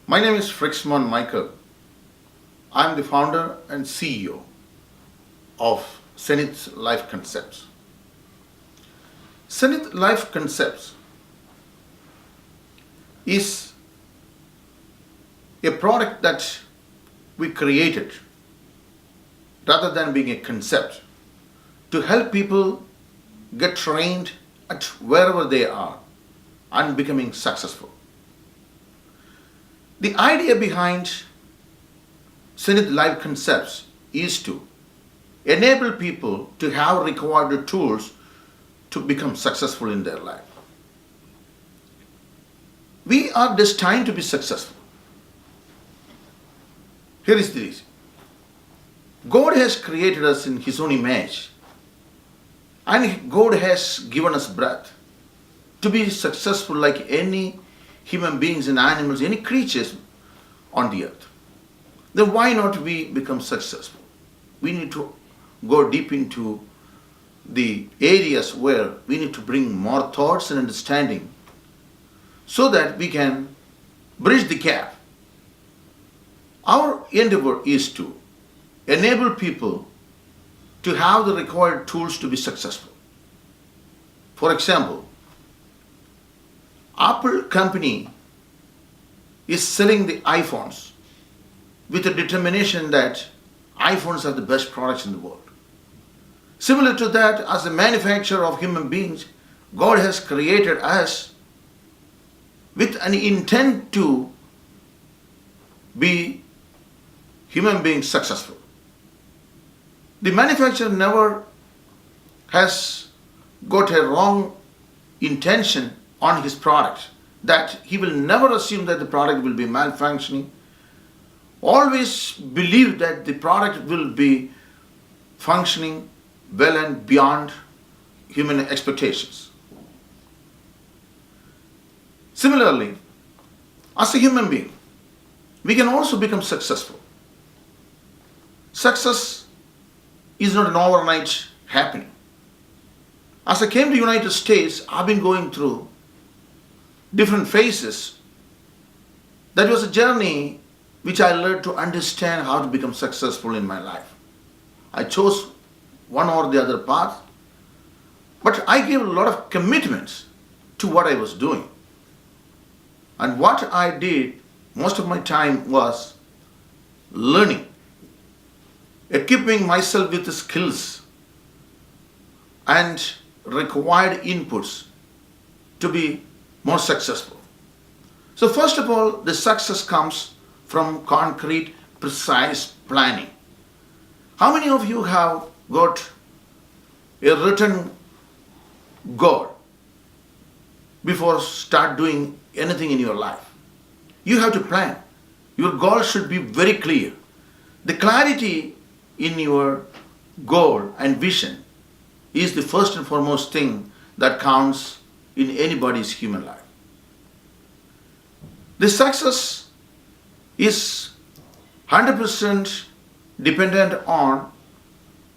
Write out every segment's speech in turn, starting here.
My name is Frixmon Michael. I am the founder and CEO of Zenith Life Concepts. Zenith Life Concepts is a product that we created rather than being a concept to help people get trained at wherever they are and becoming successful. The idea behind Zenith Life Concepts is to enable people to have required tools to become successful in their life. We are destined to be successful. Here is the reason. God has created us in His own image, and God has given us breath to be successful like any human beings and animals, any creatures on the earth. Then why not we become successful? We need to go deep into the areas where we need to bring more thoughts and understanding so that we can bridge the gap. Our endeavor is to enable people to have the required tools to be successful. For example, Apple company is selling the iPhones with a determination that iPhones are the best products in the world. Similar to that, as a manufacturer of human beings, God has created us with an intent to be human beings successful. The manufacturer never has got a wrong intention on his product, that he will never assume that the product will be malfunctioning. Always believe that the product will be functioning well and beyond human expectations. Similarly, as a human being, we can also become successful. Success is not an overnight happening. As I came to the United States, I've been going through different phases. That was a journey which I learned to understand how to become successful in my life. I chose one or the other path, but I gave a lot of commitments to what I was doing. And what I did most of my time was learning, equipping myself with the skills and required inputs to be more successful. So first of all, the success comes from concrete, precise planning. How many of you have got a written goal before start doing anything in your life? You have to plan. Your goal should be very clear. The clarity in your goal and vision is the first and foremost thing that counts in anybody's human life. The success is 100% dependent on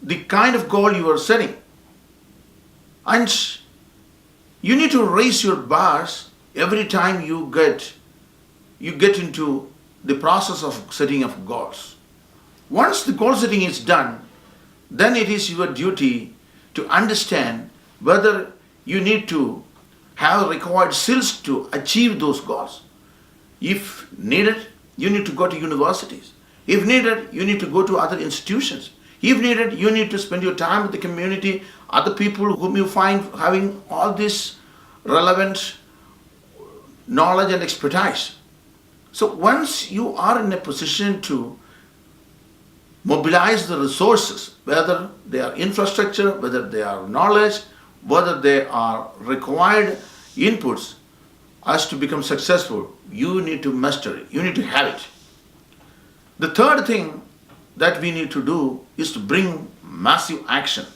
the kind of goal you are setting. And you need to raise your bars every time you get into the process of setting of goals. Once the goal setting is done, then it is your duty to understand whether you need to have required skills to achieve those goals. If needed, you need to go to universities. If needed, you need to go to other institutions. If needed, you need to spend your time with the community, other people whom you find having all this relevant knowledge and expertise. So once you are in a position to mobilize the resources, whether they are infrastructure, whether they are knowledge, whether they are required inputs as to become successful, you need to master it, you need to have it. The third thing that we need to do is to bring massive action.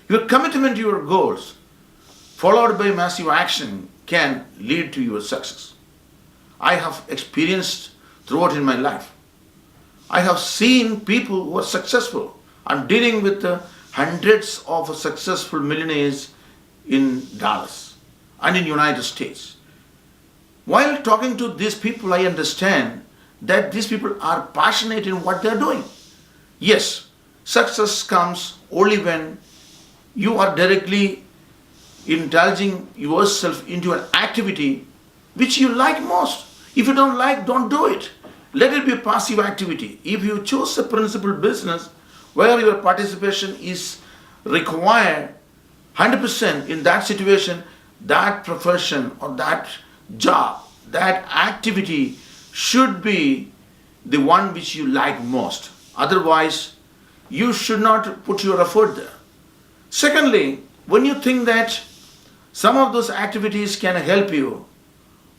Your commitment to your goals followed by massive action can lead to your success. I have experienced throughout in my life. I have seen people who are successful. I'm dealing with hundreds of successful millionaires in Dallas. and in United States. While talking to these people, I understand that these people are passionate in what they are doing. Yes, success comes only when you are directly indulging yourself into an activity which you like most. If you don't like, don't do it. Let it be a passive activity. If you choose a principal business where your participation is required 100%, in that situation, that profession or that job, that activity should be the one which you like most. Otherwise, you should not put your effort there. Secondly, when you think that some of those activities can help you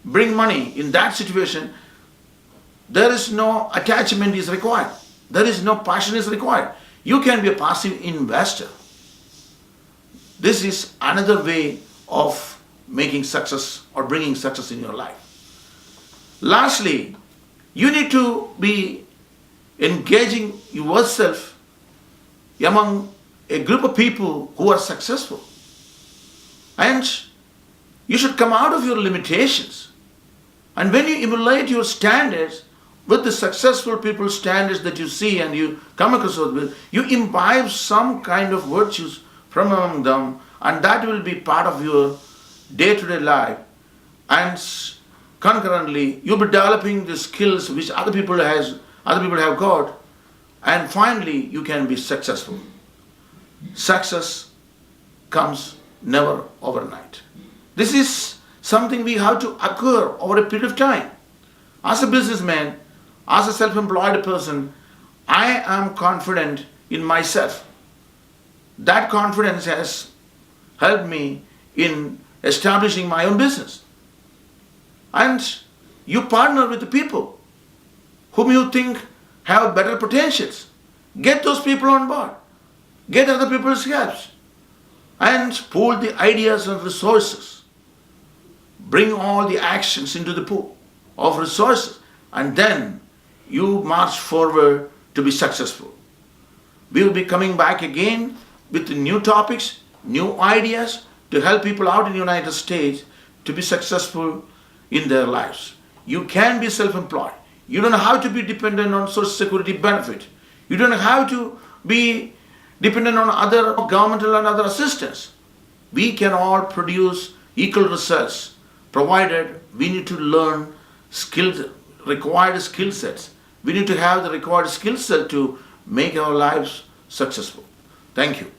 bring money, in that situation, there is no attachment is required. There is no passion is required. You can be a passive investor. This is another way of making success or bringing success in your life. Lastly, you need to be engaging yourself among a group of people who are successful. And you should come out of your limitations. And when you emulate your standards with the successful people's standards that you see and you come across with, you imbibe some kind of virtues from among them, and that will be part of your day-to-day life. And concurrently, you'll be developing the skills which other people have got, and finally, you can be successful. Success comes never overnight. This is something we have to occur over a period of time. As a businessman, as a self-employed person, I am confident in myself. That confidence has helped me in establishing my own business. And you partner with the people whom you think have better potentials. Get those people on board. Get other people's helps. And pool the ideas and resources. Bring all the actions into the pool of resources. And then you march forward to be successful. We will be coming back again with new topics, new ideas to help people out in the United States to be successful in their lives. You can be self-employed. You don't have to be dependent on Social Security benefit. You don't have to be dependent on other governmental and other assistance. We can all produce equal results, provided we need to learn required skill sets. We need to have the required skill set to make our lives successful. Thank you.